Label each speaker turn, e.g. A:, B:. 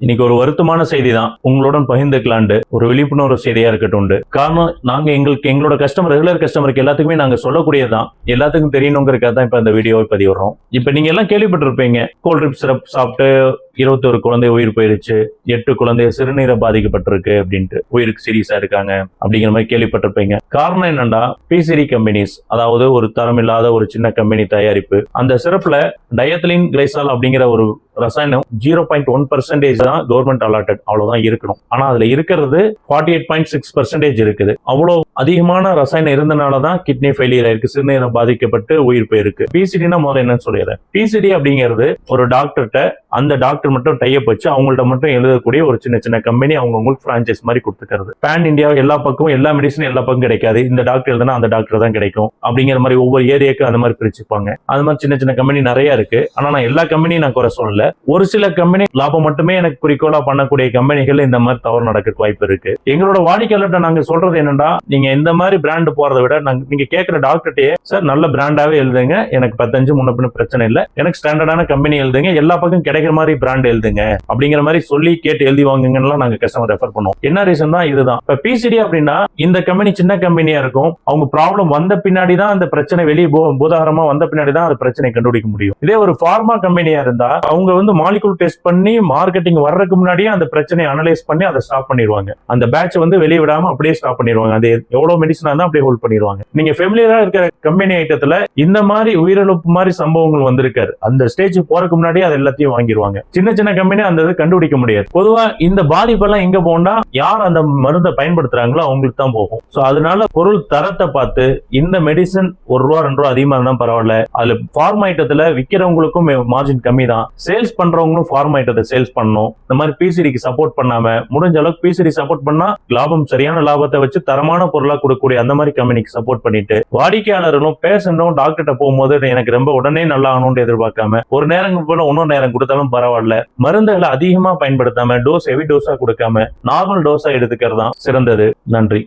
A: இன்னைக்கு ஒரு வருத்தமான செய்தி தான் உங்களுடன் பகிர்ந்துக்கலாண்டு ஒரு விழிப்புணர்வு செய்தியா இருக்கட்டும். காரணம் நாங்க எங்களோட கஸ்டமர் ரெகுலர் கஸ்டமருக்கு எல்லாத்துக்குமே நாங்க சொல்லக்கூடியதான், எல்லாத்துக்கும் தெரியணுங்கிறதுக்காக தான் இப்ப இந்த வீடியோவை பதிவிடுறோம். இப்ப நீங்க எல்லாம் கேள்விப்பட்டிருப்பீங்க, கோல்ட் ட்ரிப் சிரப் சாப்பிட்டு 21 குழந்தை உயிர் போயிருச்சு, 8 குழந்தை சிறுநீரை பாதிக்கப்பட்டிருக்கு அப்படின்ட்டு உயிருக்கு சீரியஸா இருக்காங்க அப்படிங்கிற மாதிரி கேள்விப்பட்டிருப்பீங்க. காரணம் என்னன்னா, பிசிடி கம்பெனிஸ், அதாவது ஒரு தரமில்லாத ஒரு சின்ன கம்பெனி தயாரிப்பு. அந்த சிறப்புல டயத்திலின் கிளைசால் அப்படிங்கிற ஒரு ரசாயனம் 0.1% தான் கவர்மெண்ட் அலாட்டட், அவ்வளவுதான் இருக்கணும். ஆனா அதுல இருக்கிறது 48.6% இருக்குது. அவ்வளவு அதிகமான ரசாயனம் இருந்தனாலதான் கிட்னி ஃபெயிலியர் ஆயிருக்கு, சிறுநீரை பாதிக்கப்பட்டு உயிர் போயிருக்கு. பிசிடினா முதல்ல என்னன்னு சொல்லிடுறேன். பிசிடி அப்படிங்கிறது ஒரு டாக்டர்கிட்ட, அந்த டாக்டர் மட்டும் டைப் வச்சு அவங்கள்ட்ட மட்டும் எழுதக்கூடிய ஒரு சின்ன சின்ன கம்பெனி, அவங்களுக்கு பிரான்சைஸ் மாதிரி கொடுத்துக்கிறது. பேன் இந்தியா எல்லா பக்கமும் எல்லா மெடிசனும் எல்லா பக்கம் கிடைக்காது, இந்த டாக்டர் எழுதுனா அந்த டாக்டர் தான் கிடைக்கும் அப்படிங்கிற மாதிரி ஒவ்வொரு ஏரியாக்கு அந்த மாதிரி பிரிச்சுப்பாங்க. அது மாதிரி சின்ன சின்ன கம்பெனி நிறைய இருக்கு. ஆனா நான் எல்லா கம்பெனியும் நான் குறை சொல்லல. ஒரு சில கம்பெனி லாபம் மட்டுமே எனக்கு குறிக்கோளா பண்ணக்கூடிய கம்பெனிகள் இந்த மாதிரி தவறு நடக்க வாய்ப்பு இருக்கு. எங்களோட வாடிக்கையாளர்கிட்ட நாங்க சொல்றது என்னன்னா, நீங்க இந்த மாதிரி பிராண்ட் போறதை விட நீங்க கேட்கிற டாக்டர்கிட்டயே சார் நல்ல பிராண்டாவே எழுதுங்க, எனக்கு 15 முன்ன பின்ன பிரச்சனை இல்லை, எனக்கு ஸ்டாண்டர்டான கம்பெனி எழுதுங்க, எல்லா பக்கம் கிடைக்கிற மாதிரி பிராண்ட் எழுதுங்க அப்படிங்கிற மாதிரி சொல்லி கேட்டு எழுதி வாங்குங்கன்னு நாங்க கஸ்டமர் ரெஃபர் பண்ணுவோம். என்ன ரீசன் தான் இதுதான். இப்ப பிசிடி அப்படின்னா இந்த கம்பெனி சின்ன கம்பெனியா இருக்கும், அவங்க ப்ராப்ளம் வந்த பின்னாடி தான் அந்த பிரச்சனை வெளியே பூதாகரமா வந்த பின்னாடி தான் அந்த பிரச்சனை கண்டுபிடிக்க முடியும். இதே ஒரு பார்மா கம்பெனியா இருந்தா அவங்க மாலிகுல் டெஸ்ட் பண்ணி மார்க்கெட்டிங் வர்றதுக்கு முன்னாடியே அந்த பிரச்சனையை அனலைஸ் பண்ணி அதை ஸ்டாப் பண்ணிடுவாங்க. அந்த பேட்ச் வெளியே விடாம அப்படியே ஸ்டாப் பண்ணிடுவாங்க. அது எவ்வளவு மெடிசனா இருந்தா அப்படியே ஹோல்ட் பண்ணிடுவாங்க. நீங்க ஃபெமிலியரா இருக்கிற கம்பெனி ஐட்டத்துல இந்த மாதிரி உயிரிழப்பு மாதிரி சம்பவங்கள் வந்திருக்காரு. அந்த ஸ்டேஜ் போறதுக்கு முன்னாடியே அது எல்லாத்தையும் வாங்கிடுவாங்க. சின்ன சின்ன கம்பெனி அந்த இதை கண்டுபிடிக்க முடியாது. பொதுவா இந்த பாதிப்பெல்லாம் எங்க போனா யார் அந்த மருந்தை பயன்படுத்துறாங்களோ அவங்களுக்கு தான் போகும். சோ அதனால பொருள் தரத்தை பார்த்து இந்த மெடிசன் ₹1 ₹2 அதிகமா இருந்தா பரவாயில்ல, அதுல ஃபார்மா ஐட்டத்துல விக்கிறவங்களுக்கும் மார்ஜின் கம்மி தான், சேல்ஸ் பண்றவங்களும் ஃபார்மா ஐட்டத்தை சேல்ஸ் பண்ணணும். இந்த மாதிரி பிசிடிக்கு சப்போர்ட் பண்ணாம முடிஞ்ச அளவுக்கு பிசிடி சப்போர்ட் பண்ணா லாபம் சரியான லாபத்தை வச்சு தரமான பொருளா கொடுக்கக்கூடிய அந்த மாதிரி கம்பெனிக்கு சப்போர்ட் பண்ணிட்டு, வாடிக்கையாளர்களும் பேஷண்டும் டாக்டர்கிட்ட போகும்போது எனக்கு ரொம்ப உடனே நல்லா ஆகணும்னு எதிர்பார்க்காம ஒரு நேரம் போல இன்னொரு நேரம் கொடுத்தாலும் பரவாயில்ல, மருந்துகளை அதிகமா பயன்படுத்தாம டோஸ் ஹெவி டோஸா கொடுக்காம நார்மல் டோஸா எடுத்துக்கிறது தான் சிறந்தது. நன்றி.